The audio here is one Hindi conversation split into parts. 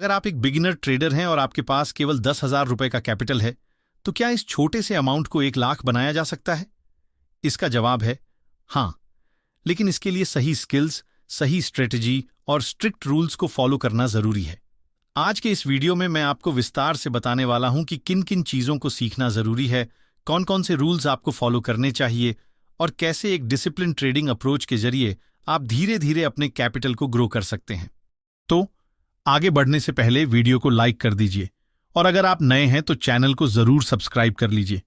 अगर आप एक बिगिनर ट्रेडर हैं और आपके पास केवल 10,000 रुपए का कैपिटल है, तो क्या इस छोटे से अमाउंट को 1 लाख बनाया जा सकता है? इसका जवाब है हाँ, लेकिन इसके लिए सही स्किल्स, सही स्ट्रेटजी और स्ट्रिक्ट रूल्स को फॉलो करना जरूरी है। आज के इस वीडियो में मैं आपको विस्तार से बताने वाला हूं कि किन किन चीजों को सीखना जरूरी है, कौन कौन से रूल्स आपको फॉलो करने चाहिए और कैसे एक डिसिप्लिन ट्रेडिंग अप्रोच के जरिए आप धीरे धीरे अपने कैपिटल को ग्रो कर सकते हैं। तो आगे बढ़ने से पहले वीडियो को लाइक कर दीजिए और अगर आप नए हैं तो चैनल को जरूर सब्सक्राइब कर लीजिए।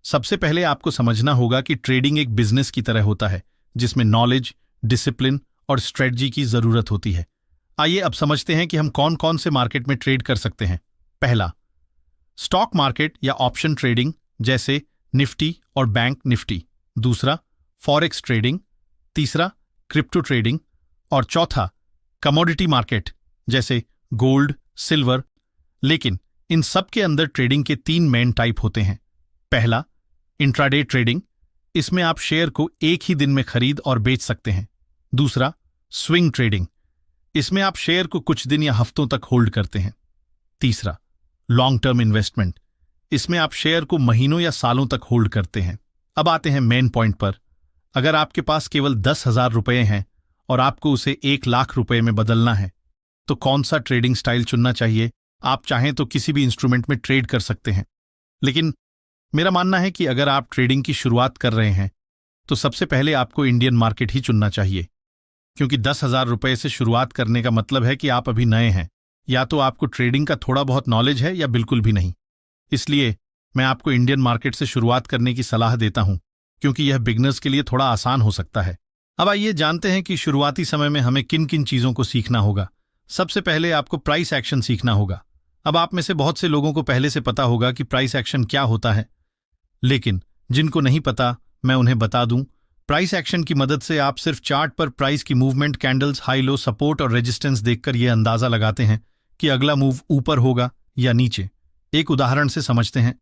सबसे पहले आपको समझना होगा कि ट्रेडिंग एक बिजनेस की तरह होता है जिसमें नॉलेज, डिसिप्लिन और स्ट्रेटजी की जरूरत होती है। आइए अब समझते हैं कि हम कौन कौन से मार्केट में ट्रेड कर सकते हैं। पहला, स्टॉक मार्केट या ऑप्शन ट्रेडिंग जैसे निफ्टी और बैंक निफ्टी। दूसरा, फॉरेक्स ट्रेडिंग। तीसरा, क्रिप्टो ट्रेडिंग। और चौथा, कमोडिटी मार्केट जैसे गोल्ड, सिल्वर। लेकिन इन सब के अंदर ट्रेडिंग के 3 मेन टाइप होते हैं। पहला, इंट्राडे ट्रेडिंग। इसमें आप शेयर को एक ही दिन में खरीद और बेच सकते हैं। दूसरा, स्विंग ट्रेडिंग। इसमें आप शेयर को कुछ दिन या हफ्तों तक होल्ड करते हैं। तीसरा, लॉन्ग टर्म इन्वेस्टमेंट। इसमें आप शेयर को महीनों या सालों तक होल्ड करते हैं। अब आते हैं मेन पॉइंट पर। अगर आपके पास केवल 10,000 रुपए हैं और आपको उसे 1 लाख रुपए में बदलना है, तो कौन सा ट्रेडिंग स्टाइल चुनना चाहिए? आप चाहें तो किसी भी इंस्ट्रूमेंट में ट्रेड कर सकते हैं, लेकिन मेरा मानना है कि अगर आप ट्रेडिंग की शुरुआत कर रहे हैं तो सबसे पहले आपको इंडियन मार्केट ही चुनना चाहिए, क्योंकि 10,000 रुपए से शुरुआत करने का मतलब है कि आप अभी नए हैं, या तो आपको ट्रेडिंग का थोड़ा बहुत नॉलेज है या बिल्कुल भी नहीं। इसलिए मैं आपको इंडियन मार्केट से शुरुआत करने की सलाह देता हूं, क्योंकि यह बिगनर्स के लिए थोड़ा आसान हो सकता है। अब आइए जानते हैं कि शुरुआती समय में हमें किन किन चीजों को सीखना होगा। सबसे पहले आपको प्राइस एक्शन सीखना होगा। अब आप में से बहुत से लोगों को पहले से पता होगा कि प्राइस एक्शन क्या होता है, लेकिन जिनको नहीं पता मैं उन्हें बता दूं। प्राइस एक्शन की मदद से आप सिर्फ चार्ट पर प्राइस की movement, candles, high low, support और रेजिस्टेंस देखकर यह अंदाजा लगाते हैं कि अगला मूव ऊपर होगा या नीचे। एक उदाहरण से समझते हैं।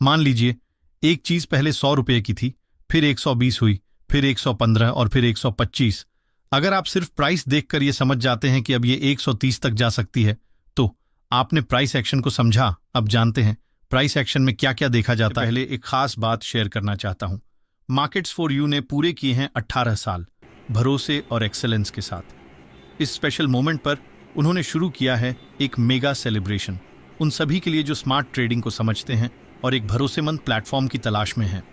मान लीजिए एक चीज पहले 100 रुपये की थी, फिर 120 हुई, फिर 115 और फिर 125। अगर आप सिर्फ प्राइस देखकर यह समझ जाते हैं कि अब ये 130 तक जा सकती है, तो आपने प्राइस एक्शन को समझा। अब जानते हैं प्राइस एक्शन में क्या क्या देखा जाता है। पहले एक खास बात शेयर करना चाहता हूं। मार्केट्स फॉर यू ने पूरे किए हैं 18 साल भरोसे और एक्सेलेंस के साथ। इस स्पेशल मोमेंट पर उन्होंने शुरू किया है एक मेगा सेलिब्रेशन उन सभी के लिए जो स्मार्ट ट्रेडिंग को समझते हैं और एक भरोसेमंद प्लेटफॉर्म की तलाश में हैं।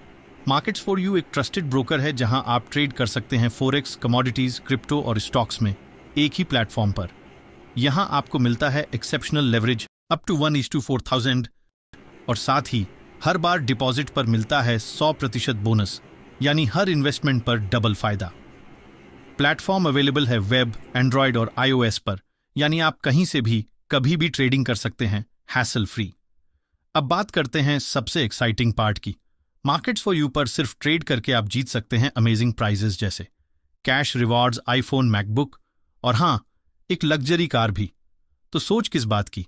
मार्केट्स फॉर यू एक ट्रस्टेड ब्रोकर है जहां आप ट्रेड कर सकते हैं फॉरेक्स, कमोडिटीज, क्रिप्टो और स्टॉक्स में एक ही प्लेटफॉर्म पर। यहां आपको मिलता है एक्सेप्शनल लेवरेज अप टू 1:4000 और साथ ही हर बार डिपॉजिट पर मिलता है 100% बोनस, यानी हर इन्वेस्टमेंट पर डबल फायदा। प्लेटफॉर्म अवेलेबल है वेब, एंड्रॉयड और iOS पर, यानी आप कहीं से भी कभी भी ट्रेडिंग कर सकते हैं, हैसल फ्री। अब बात करते हैं सबसे एक्साइटिंग पार्ट की। मार्केट्स फॉर यू पर सिर्फ ट्रेड करके आप जीत सकते हैं अमेजिंग प्राइजेस जैसे कैश रिवॉर्ड्स, आईफोन, मैकबुक और हाँ, एक लग्जरी कार भी। तो सोच किस बात की?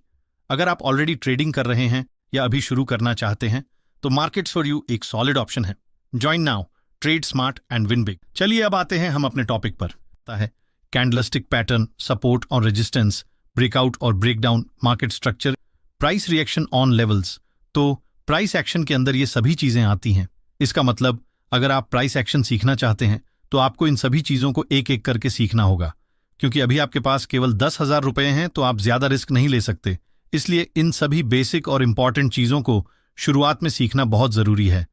अगर आप ऑलरेडी ट्रेडिंग कर रहे हैं या अभी शुरू करना चाहते हैं तो मार्केट्स फॉर यू एक सॉलिड ऑप्शन है। Join now, trade smart and win big. चलिए अब आते हैं हम अपने टॉपिक पर। कैंडलस्टिक पैटर्न, सपोर्ट और रेजिस्टेंस, ब्रेकआउट और breakdown, market structure, price reaction on levels. तो प्राइस एक्शन के अंदर ये सभी चीजें आती हैं। इसका मतलब अगर आप प्राइस एक्शन सीखना चाहते हैं तो आपको इन सभी चीजों को एक एक करके सीखना होगा, क्योंकि अभी आपके पास केवल 10,000 रुपए हैं तो आप ज्यादा रिस्क नहीं ले सकते। इसलिए इन सभी बेसिक और इंपॉर्टेंट चीजों को शुरुआत में सीखना बहुत जरूरी है।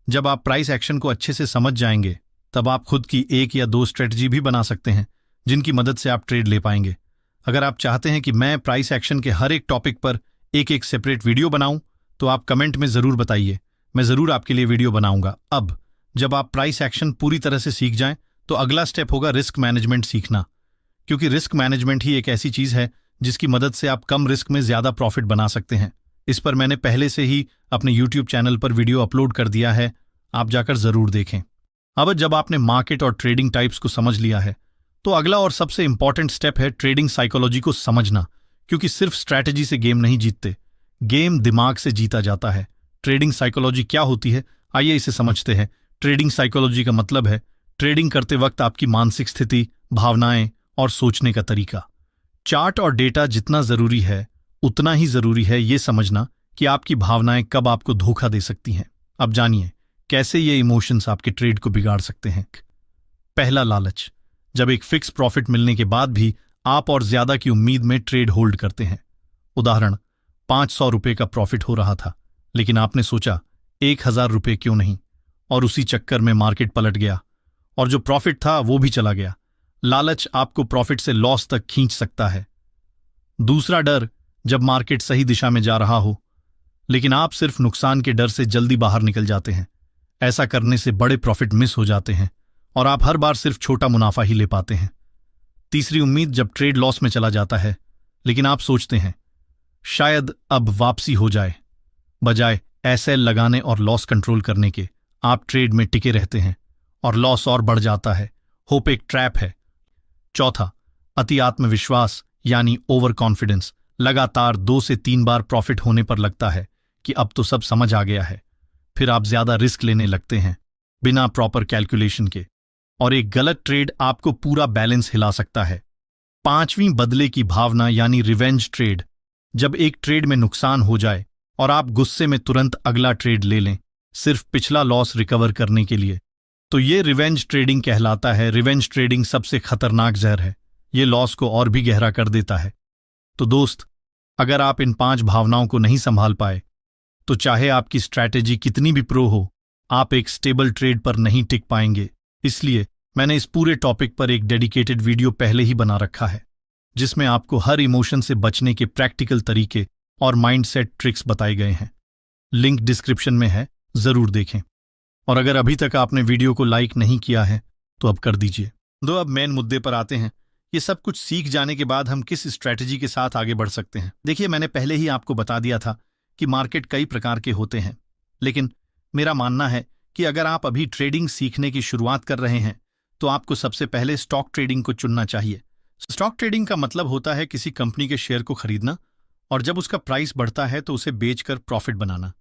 जब आप प्राइस एक्शन को अच्छे से समझ जाएंगे तब आप खुद की 1 या 2 स्ट्रेटजी भी बना सकते हैं जिनकी मदद से आप ट्रेड ले पाएंगे। अगर आप चाहते हैं कि मैं प्राइस एक्शन के हर एक टॉपिक पर एक एक सेपरेट वीडियो बनाऊं तो आप कमेंट में जरूर बताइए, मैं जरूर आपके लिए वीडियो बनाऊंगा। अब जब आप प्राइस एक्शन पूरी तरह से सीख जाएं तो अगला स्टेप होगा रिस्क मैनेजमेंट सीखना, क्योंकि रिस्क मैनेजमेंट ही एक ऐसी चीज है जिसकी मदद से आप कम रिस्क में ज्यादा प्रॉफिट बना सकते हैं। इस पर मैंने पहले से ही अपने YouTube चैनल पर वीडियो अपलोड कर दिया है, आप जाकर जरूर देखें। अब जब आपने मार्केट और ट्रेडिंग टाइप्स को समझ लिया है तो अगला और सबसे इंपॉर्टेंट स्टेप है ट्रेडिंग साइकोलॉजी को समझना, क्योंकि सिर्फ स्ट्रैटेजी से गेम नहीं जीतते, गेम दिमाग से जीता जाता है। ट्रेडिंग साइकोलॉजी क्या होती है, आइए इसे समझते हैं। ट्रेडिंग साइकोलॉजी का मतलब है ट्रेडिंग करते वक्त आपकी मानसिक स्थिति, भावनाएं और सोचने का तरीका। चार्ट और डेटा जितना जरूरी है उतना ही जरूरी है ये समझना कि आपकी भावनाएं कब आपको धोखा दे सकती हैं। अब जानिए कैसे ये इमोशंस आपके ट्रेड को बिगाड़ सकते हैं। पहला, लालच। जब एक फिक्स प्रॉफिट मिलने के बाद भी आप और ज्यादा की उम्मीद में ट्रेड होल्ड करते हैं। उदाहरण, 500 रुपये का प्रॉफिट हो रहा था, लेकिन आपने सोचा 1000 रुपये क्यों नहीं, और उसी चक्कर में मार्केट पलट गया और जो प्रॉफिट था वो भी चला गया। लालच आपको प्रॉफिट से लॉस तक खींच सकता है। दूसरा, डर। जब मार्केट सही दिशा में जा रहा हो लेकिन आप सिर्फ नुकसान के डर से जल्दी बाहर निकल जाते हैं। ऐसा करने से बड़े प्रॉफिट मिस हो जाते हैं और आप हर बार सिर्फ छोटा मुनाफा ही ले पाते हैं। तीसरी, उम्मीद। जब ट्रेड लॉस में चला जाता है लेकिन आप सोचते हैं शायद अब वापसी हो जाए, बजाय एसएल लगाने और लॉस कंट्रोल करने के आप ट्रेड में टिके रहते हैं और लॉस और बढ़ जाता है। होप एक ट्रैप है। चौथा, अति आत्मविश्वास यानी ओवर कॉन्फिडेंस। लगातार 2 से 3 बार प्रॉफिट होने पर लगता है कि अब तो सब समझ आ गया है। फिर आप ज्यादा रिस्क लेने लगते हैं बिना प्रॉपर कैलकुलेशन के, और एक गलत ट्रेड आपको पूरा बैलेंस हिला सकता है। पांचवीं, बदले की भावना यानी रिवेंज ट्रेड। जब एक ट्रेड में नुकसान हो जाए और आप गुस्से में तुरंत अगला ट्रेड ले लें सिर्फ पिछला लॉस रिकवर करने के लिए, तो ये रिवेंज ट्रेडिंग कहलाता है। रिवेंज ट्रेडिंग सबसे खतरनाक जहर है, ये लॉस को और भी गहरा कर देता है। तो दोस्त, अगर आप इन 5 भावनाओं को नहीं संभाल पाए तो चाहे आपकी स्ट्रैटेजी कितनी भी प्रो हो, आप एक स्टेबल ट्रेड पर नहीं टिक पाएंगे। इसलिए मैंने इस पूरे टॉपिक पर एक डेडिकेटेड वीडियो पहले ही बना रखा है जिसमें आपको हर इमोशन से बचने के प्रैक्टिकल तरीके और माइंडसेट ट्रिक्स बताए गए हैं। लिंक डिस्क्रिप्शन में है, जरूर देखें। और अगर अभी तक आपने वीडियो को लाइक नहीं किया है तो अब कर दीजिए। अब मेन मुद्दे पर आते हैं। ये सब कुछ सीख जाने के बाद हम किस स्ट्रैटेजी के साथ आगे बढ़ सकते हैं। देखिए, मैंने पहले ही आपको बता दिया था कि मार्केट कई प्रकार के होते हैं, लेकिन मेरा मानना है कि अगर आप अभी ट्रेडिंग सीखने की शुरुआत कर रहे हैं तो आपको सबसे पहले स्टॉक ट्रेडिंग को चुनना चाहिए। स्टॉक ट्रेडिंग का मतलब होता है किसी कंपनी के शेयर को खरीदना और जब उसका प्राइस बढ़ता है तो उसे बेचकर प्रॉफिट बनाना।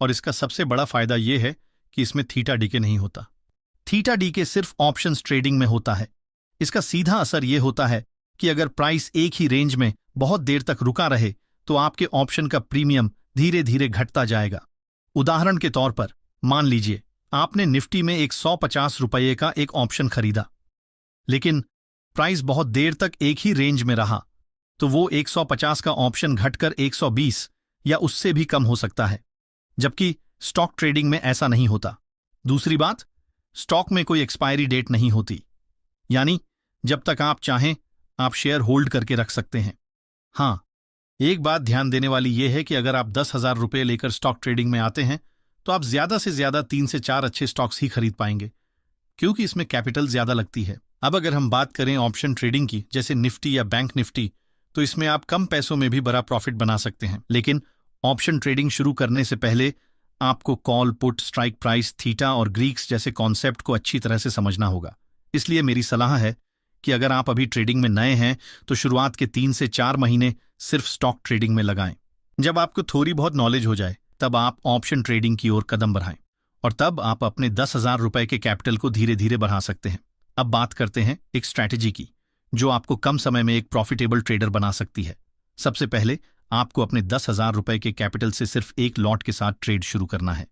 और इसका सबसे बड़ा फायदा यह है कि इसमें थीटा डीके नहीं होता। थीटा डीके सिर्फ ऑप्शंस ट्रेडिंग में होता है। इसका सीधा असर यह होता है कि अगर प्राइस एक ही रेंज में बहुत देर तक रुका रहे तो आपके ऑप्शन का प्रीमियम धीरे धीरे घटता जाएगा। उदाहरण के तौर पर मान लीजिए आपने निफ्टी में 150 रुपये का एक ऑप्शन खरीदा, लेकिन प्राइस बहुत देर तक एक ही रेंज में रहा तो वो 150 का ऑप्शन घटकर 120 या उससे भी कम हो सकता है, जबकि स्टॉक ट्रेडिंग में ऐसा नहीं होता। दूसरी बात, स्टॉक में कोई एक्सपायरी डेट नहीं होती, यानी जब तक आप चाहें आप शेयर होल्ड करके रख सकते हैं। हाँ, एक बात ध्यान देने वाली यह है कि अगर आप 10,000 रुपये लेकर स्टॉक ट्रेडिंग में आते हैं तो आप ज्यादा से ज्यादा 3 से 4 अच्छे स्टॉक्स ही खरीद पाएंगे, क्योंकि इसमें कैपिटल ज्यादा लगती है। अब अगर हम बात करें ऑप्शन ट्रेडिंग की, जैसे निफ्टी या बैंक निफ्टी, तो इसमें आप कम पैसों में भी बड़ा प्रॉफिट बना सकते हैं। लेकिन ऑप्शन ट्रेडिंग शुरू करने से पहले आपको call, put, strike price, theta और ग्रीक्स जैसे कॉन्सेप्ट को अच्छी तरह से समझना होगा। इसलिए मेरी सलाह है कि अगर आप अभी ट्रेडिंग में नए हैं तो शुरुआत के 3 से 4 महीने सिर्फ स्टॉक ट्रेडिंग में लगाएं। जब आपको थोड़ी बहुत नॉलेज हो जाए तब आप ऑप्शन ट्रेडिंग की ओर कदम बढ़ाएं, और तब आप अपने 10,000 रुपये के कैपिटल को धीरे धीरे बढ़ा सकते हैं। अब बात करते हैं एक स्ट्रैटेजी की जो आपको कम समय में एक प्रॉफिटेबल ट्रेडर बना सकती है। सबसे पहले आपको अपने 10,000 रुपये के कैपिटल से सिर्फ एक लॉट के साथ ट्रेड शुरू करना है।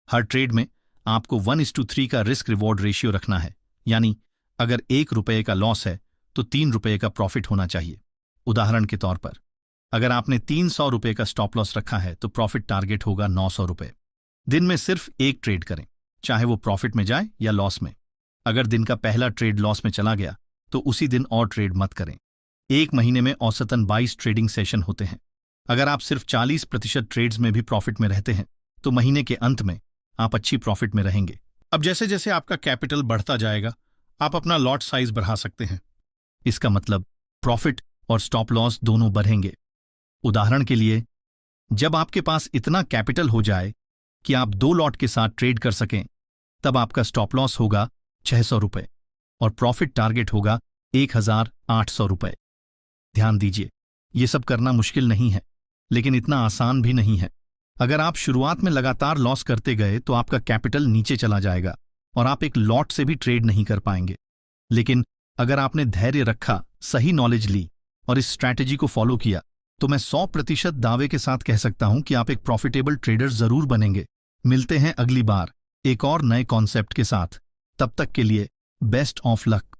हर ट्रेड में आपको 1:3 का रिस्क रिवॉर्ड रेशियो रखना है, यानी अगर 1 रुपये का लॉस है तो 3 रुपये का प्रॉफिट होना चाहिए। उदाहरण के तौर पर अगर आपने 300 रुपये का स्टॉप लॉस रखा है तो प्रॉफिट टारगेट होगा 900 रुपये। दिन में सिर्फ एक ट्रेड करें, चाहे वो प्रॉफिट में जाए या लॉस में। अगर दिन का पहला ट्रेड लॉस में चला गया तो उसी दिन और ट्रेड मत करें। एक महीने में औसतन 22 ट्रेडिंग सेशन होते हैं। अगर आप सिर्फ 40% ट्रेड्स में भी प्रॉफिट में रहते हैं तो महीने के अंत में आप अच्छी प्रॉफिट में रहेंगे। अब जैसे जैसे आपका कैपिटल बढ़ता जाएगा आप अपना लॉट साइज बढ़ा सकते हैं। इसका मतलब प्रॉफिट और स्टॉप लॉस दोनों बढ़ेंगे। उदाहरण के लिए, जब आपके पास इतना कैपिटल हो जाए कि आप 2 लॉट के साथ ट्रेड कर सकें, तब आपका स्टॉप लॉस होगा 600 रुपये और प्रॉफिट टारगेट होगा 1,800 रुपये। ध्यान दीजिए, ये सब करना मुश्किल नहीं है, लेकिन इतना आसान भी नहीं है। अगर आप शुरुआत में लगातार लॉस करते गए तो आपका कैपिटल नीचे चला जाएगा और आप एक लॉट से भी ट्रेड नहीं कर पाएंगे। लेकिन अगर आपने धैर्य रखा, सही नॉलेज ली और इस स्ट्रैटेजी को फॉलो किया, तो मैं 100% दावे के साथ कह सकता हूं कि आप एक प्रॉफिटेबल ट्रेडर जरूर बनेंगे। मिलते हैं अगली बार एक और नए कॉन्सेप्ट के साथ। तब तक के लिए बेस्ट ऑफ लक।